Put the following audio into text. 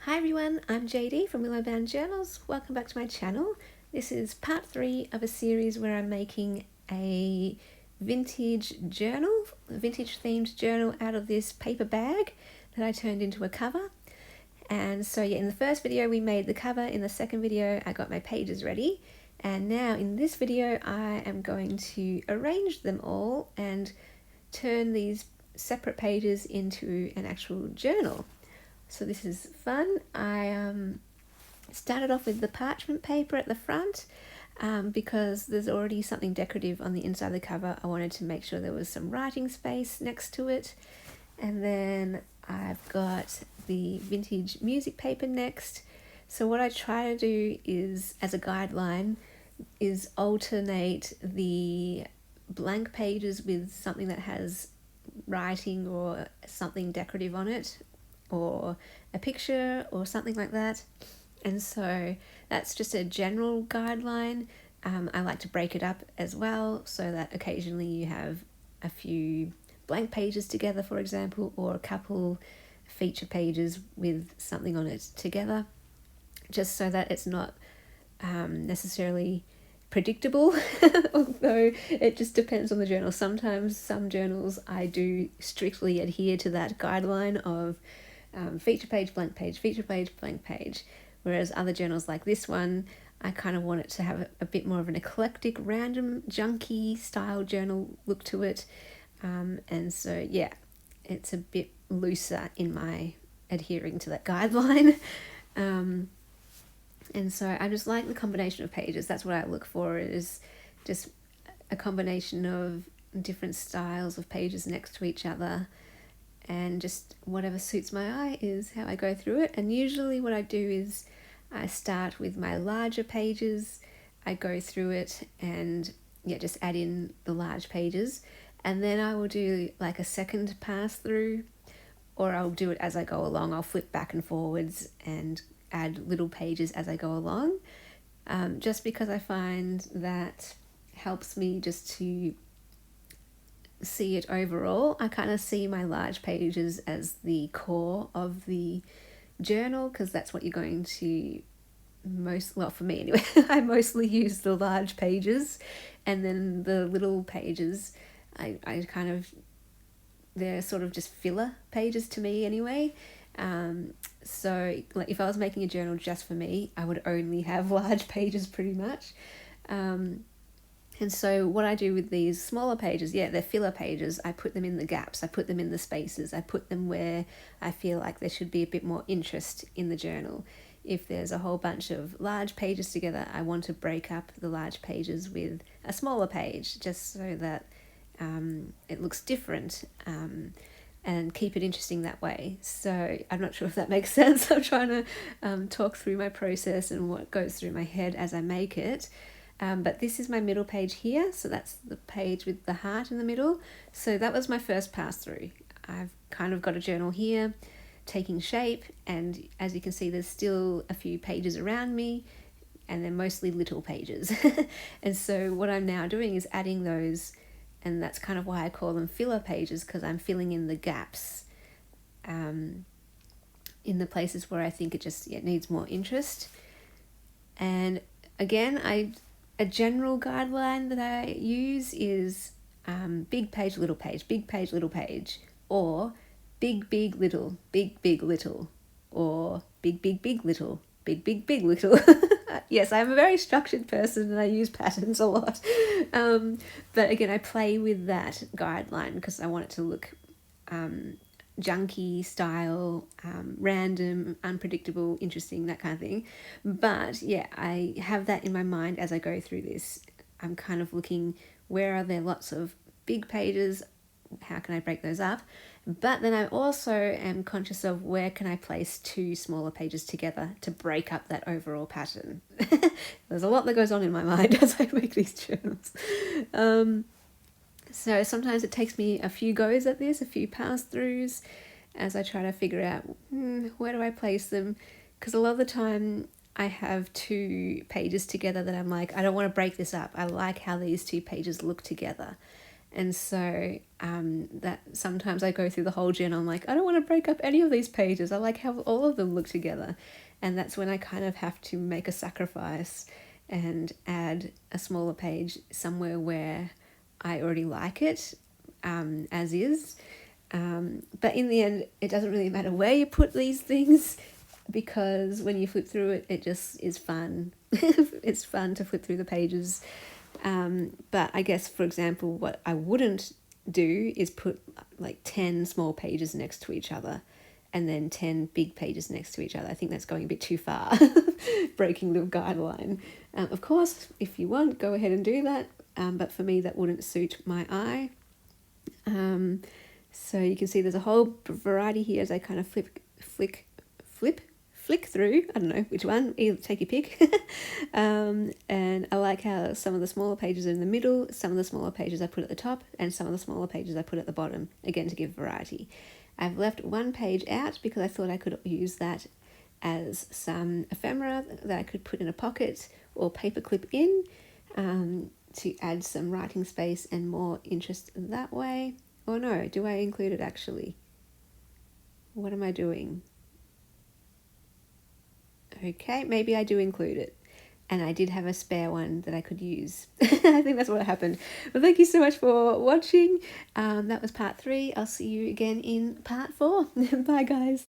Hi everyone, I'm JD from Willowbound Journals. Welcome back to my channel. This is part 3 of a series where I'm making a vintage themed journal out of this paper bag that I turned into a cover. And so in the first video we made the cover, in the second video I got my pages ready, and now in this video I am going to arrange them all and turn these separate pages into an actual journal. So this is fun. I started off with the parchment paper at the front because there's already something decorative on the inside of the cover. I wanted to make sure there was some writing space next to it. And then I've got the vintage music paper next. So what I try to do is, as a guideline, is alternate the blank pages with something that has writing or something decorative on it, or a picture or something like that. And so that's just a general guideline. I like to break it up as well, so that occasionally you have a few blank pages together, for example, or a couple feature pages with something on it together, just so that it's not necessarily predictable. Although it just depends on the journal. Sometimes some journals I do strictly adhere to that guideline of feature page, blank page, feature page, blank page, whereas other journals like this one, I kind of want it to have a bit more of an eclectic, random, junky style journal look to it. And so it's a bit looser in my adhering to that guideline. And so I just like the combination of pages. That's what I look for, is just a combination of different styles of pages next to each other, and just whatever suits my eye is how I go through it. And usually what I do is I start with my larger pages, I go through it and just add in the large pages, and then I will do like a second pass through, or I'll do it as I go along. I'll flip back and forwards and add little pages as I go along, just because I find that helps me just to see it overall. I kind of see my large pages as the core of the journal, because that's what you're going to for me anyway, I mostly use the large pages, and then the little pages, I kind of, they're sort of just filler pages to me anyway. So like if I was making a journal just for me, I would only have large pages pretty much. And so what I do with these smaller pages, they're filler pages. I put them in the gaps, I put them in the spaces, I put them where I feel like there should be a bit more interest in the journal. If there's a whole bunch of large pages together, I want to break up the large pages with a smaller page, just so that it looks different, and keep it interesting that way. So I'm not sure if that makes sense. I'm trying to talk through my process and what goes through my head as I make it. But this is my middle page here, so that's the page with the heart in the middle. So that was my first pass through. I've kind of got a journal here taking shape, and as you can see there's still a few pages around me, and they're mostly little pages. And so what I'm now doing is adding those, and that's kind of why I call them filler pages, because I'm filling in the gaps in the places where I think it just needs more interest. And again, a general guideline that I use is big page, little page, big page, little page, or big, big, little, big, big, little, or big, big, big, little, big, big, big, little. Yes, I'm a very structured person and I use patterns a lot. But again, I play with that guideline because I want it to look junky style, random, unpredictable, interesting, that kind of thing. But I have that in my mind as I go through this. I'm kind of looking, where are there lots of big pages, how can I break those up? But then I also am conscious of where can I place two smaller pages together to break up that overall pattern. There's a lot that goes on in my mind as I make these journals. So sometimes it takes me a few goes at this, a few pass-throughs, as I try to figure out where do I place them, because a lot of the time I have two pages together that I'm like, I don't want to break this up. I like how these two pages look together. And so that sometimes I go through the whole journal, I'm like, I don't want to break up any of these pages. I like how all of them look together. And that's when I kind of have to make a sacrifice and add a smaller page somewhere where I already like it as is. But in the end, it doesn't really matter where you put these things, because when you flip through it, it just is fun. It's fun to flip through the pages. But I guess, for example, what I wouldn't do is put like 10 small pages next to each other and then 10 big pages next to each other. I think that's going a bit too far, breaking the guideline. Of course, if you want, go ahead and do that. But for me, that wouldn't suit my eye. So you can see there's a whole variety here as I kind of flick through. I don't know which one, either take your pick. And I like how some of the smaller pages are in the middle, some of the smaller pages I put at the top, and some of the smaller pages I put at the bottom, again to give variety. I've left one page out because I thought I could use that as some ephemera that I could put in a pocket or paperclip in, to add some writing space and more interest that way. Or no, do I include it actually? What am I doing? Okay, maybe I do include it. And I did have a spare one that I could use. I think that's what happened. Well, thank you so much for watching. That was part 3. I'll see you again in part 4. Bye, guys.